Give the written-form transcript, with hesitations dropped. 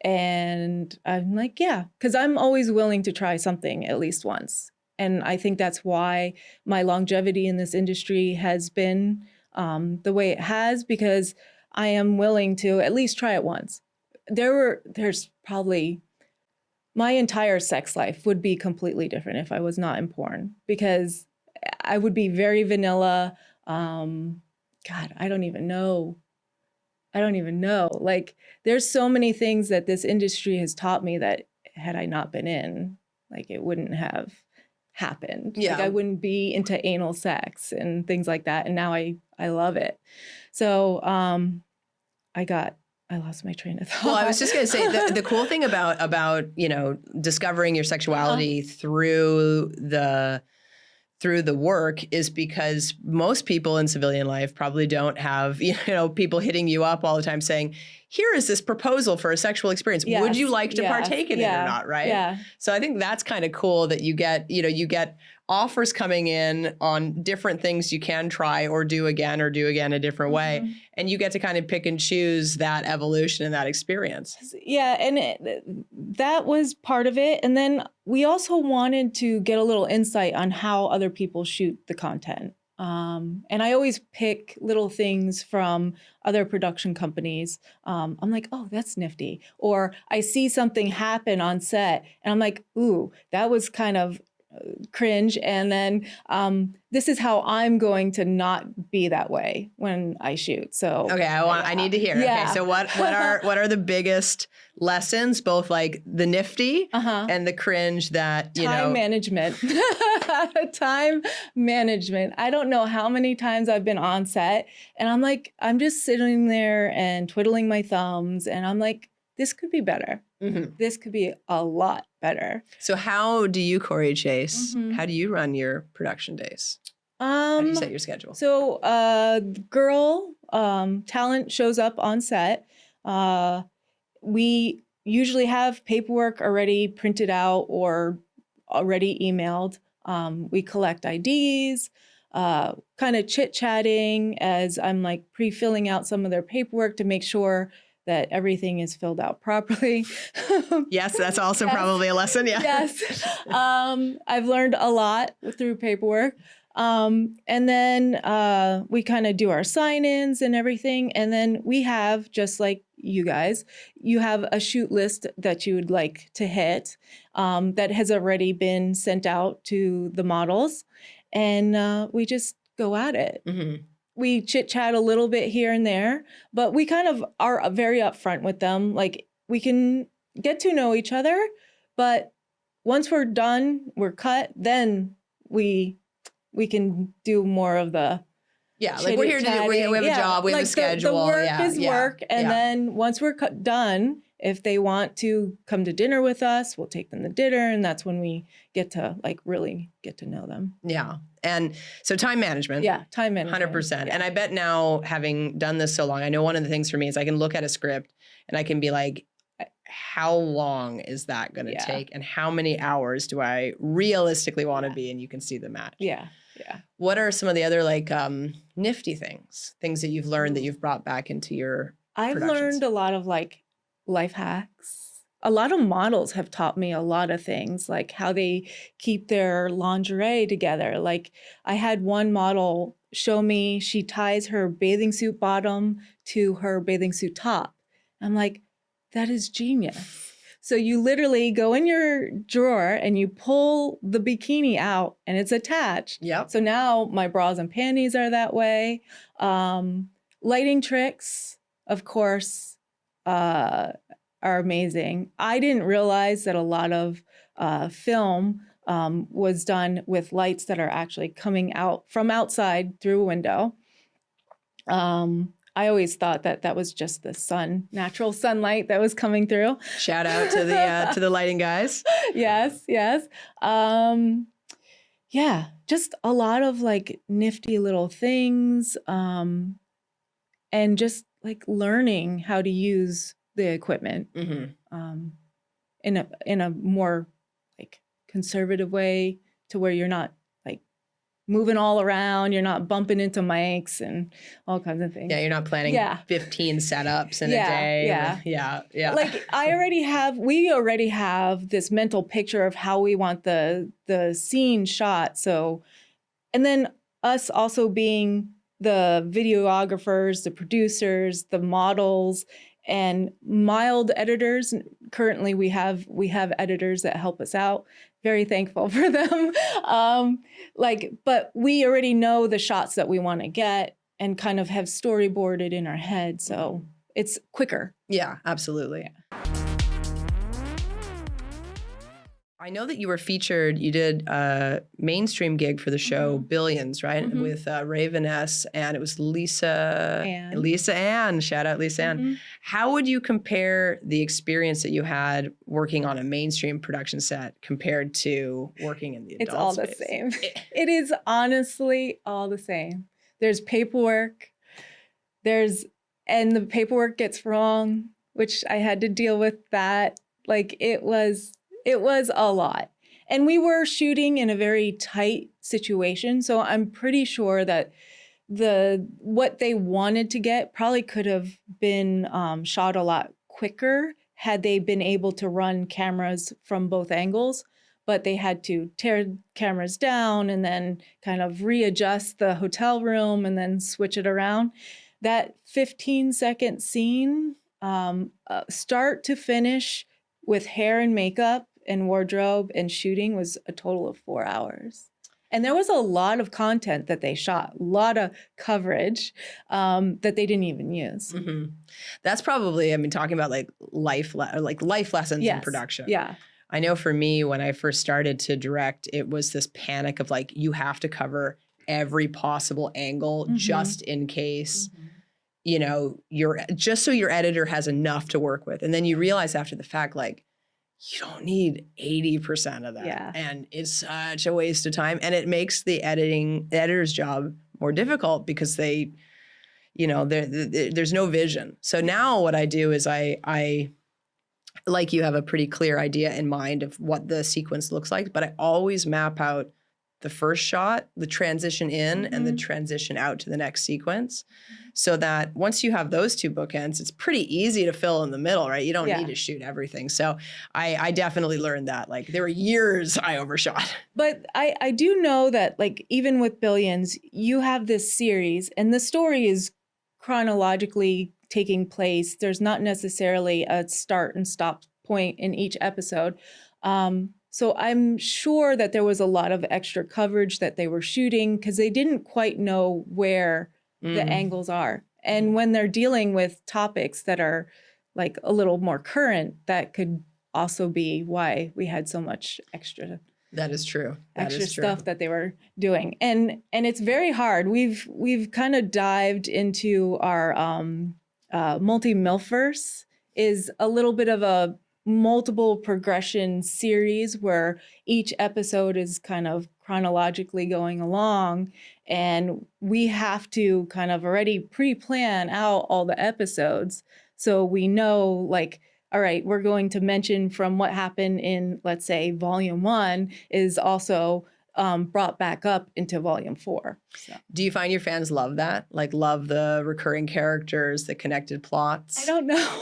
And I'm like, yeah, because I'm always willing to try something at least once. And I think that's why my longevity in this industry has been the way it has, because I am willing to at least try it once. There's probably my entire sex life would be completely different if I was not in porn, because I would be very vanilla. God, I don't even know. Like, there's so many things that this industry has taught me that had I not been in, like, it wouldn't have happened. Yeah. Like, I wouldn't be into anal sex and things like that. And now I love it. So I lost my train of thought. Well, I was just going to say the cool thing about, you know, discovering your sexuality through the work is because most people in civilian life probably don't have, you know, people hitting you up all the time saying, here is this proposal for a sexual experience. Yes, Would you like to yes, partake in it or not? Right. Yeah. So I think that's kind of cool that you get offers coming in on different things you can try or do again a different way. And you get to kind of pick and choose that evolution and that experience. Yeah. And that was part of it. And then we also wanted to get a little insight on how other people shoot the content. And I always pick little things from other production companies. I'm like, oh, that's nifty. Or I see something happen on set and I'm like, ooh, that was kind of cringe. And then this is how I'm going to not be that way when I shoot. So okay, I need to hear. Yeah. Okay, so what are the biggest lessons, both like the nifty and the cringe that you time know? management. Time management. I don't know how many times I've been on set and I'm like, I'm just sitting there and twiddling my thumbs and I'm like, this could be better. This could be a lot better. So how do you, Cory Chase, how do you run your production days? How do you set your schedule? So girl talent shows up on set. We usually have paperwork already printed out or already emailed. We collect IDs, kind of chit-chatting as I'm like pre-filling out some of their paperwork to make sure that everything is filled out properly. Yes, that's also probably a lesson. Yeah. Yes. I've learned a lot through paperwork. And then we kind of do our sign-ins and everything. And then we have, just like you guys, you have a shoot list that you would like to hit that has already been sent out to the models. And we just go at it. We chit chat a little bit here and there, but we kind of are very upfront with them. Like, we can get to know each other, but once we're done, we're cut, then we can do more of the like we're here to do, we have a job, we have a schedule. The work is work. And then once we're done, if they want to come to dinner with us, we'll take them to dinner. And that's when we get to like really get to know them. Yeah. And so time management. Yeah, time management. 100%. And I bet now, having done this so long, I know one of the things for me is I can look at a script and I can be like, how long is that going to take? And how many hours do I realistically want to be? And you can see the match. Yeah. What are some of the other like nifty things that you've learned that you've brought back into your I've learned a lot of like life hacks. A lot of models have taught me a lot of things, like how they keep their lingerie together. Like, I had one model show me she ties her bathing suit bottom to her bathing suit top. I'm like, that is genius. So you literally go in your drawer and you pull the bikini out and it's attached. Yep. So now my bras and panties are that way. Lighting tricks, of course, are amazing. I didn't realize that a lot of film was done with lights that are actually coming out from outside through a window. I always thought that was just the sun, natural sunlight that was coming through. Shout out to the lighting guys. Yes. Yeah, just a lot of like nifty little things, and just like learning how to use the equipment in a more like conservative way, to where you're not like moving all around. You're not bumping into mics and all kinds of things. Yeah, you're not planning Yeah. 15 setups in a Yeah, day. yeah. Yeah. Like we already have this mental picture of how we want the scene shot. So, and then us also being the videographers, the producers, the models, and mild editors. Currently, we have editors that help us out. Very thankful for them. But we already know the shots that we want to get and kind of have storyboarded in our head, so it's quicker. Yeah, absolutely. Yeah. I know that you were featured, you did a mainstream gig for the show Billions, right? With Raven S. And it was Lisa Ann. Shout out Lisa Ann. How would you compare the experience that you had working on a mainstream production set compared to working in the adult It's all space? the same. It is honestly all the same. There's paperwork. And the paperwork gets wrong, which I had to deal with that. Like it was a lot. And we were shooting in a very tight situation. So I'm pretty sure that what they wanted to get probably could have been shot a lot quicker had they been able to run cameras from both angles. But they had to tear cameras down and then kind of readjust the hotel room and then switch it around. That 15-second scene, start to finish with hair and makeup and wardrobe and shooting was a total of 4 hours. And there was a lot of content that they shot, a lot of coverage that they didn't even use. That's probably, I mean, talking about like life lessons in production. Yeah. I know for me, when I first started to direct, it was this panic of like, you have to cover every possible angle just in case, you know, just so your editor has enough to work with. And then you realize after the fact, like, you don't need 80% of that. Yeah. And it's such a waste of time. And it makes the editor's job more difficult because they, you know, there's no vision. So now what I do is I like you have a pretty clear idea in mind of what the sequence looks like, but I always map out the first shot, the transition in and the transition out to the next sequence. So that once you have those two bookends, it's pretty easy to fill in the middle, right? You don't need to shoot everything. So I definitely learned that. Like there were years I overshot. But I do know that like even with Billions, you have this series and the story is chronologically taking place. There's not necessarily a start and stop point in each episode. So I'm sure that there was a lot of extra coverage that they were shooting because they didn't quite know where the angles are. And when they're dealing with topics that are like a little more current, that could also be why we had so much extra. That is true. That extra is true. stuff that they were doing. And it's very hard. We've kind of dived into our multi-milfverse is a little bit of a multiple progression series where each episode is kind of chronologically going along and we have to kind of already pre-plan out all the episodes so we know like all right, we're going to mention from what happened in, let's say, volume 1 is also brought back up into volume 4. So. Do you find your fans love that? Like love the recurring characters, the connected plots? I don't know.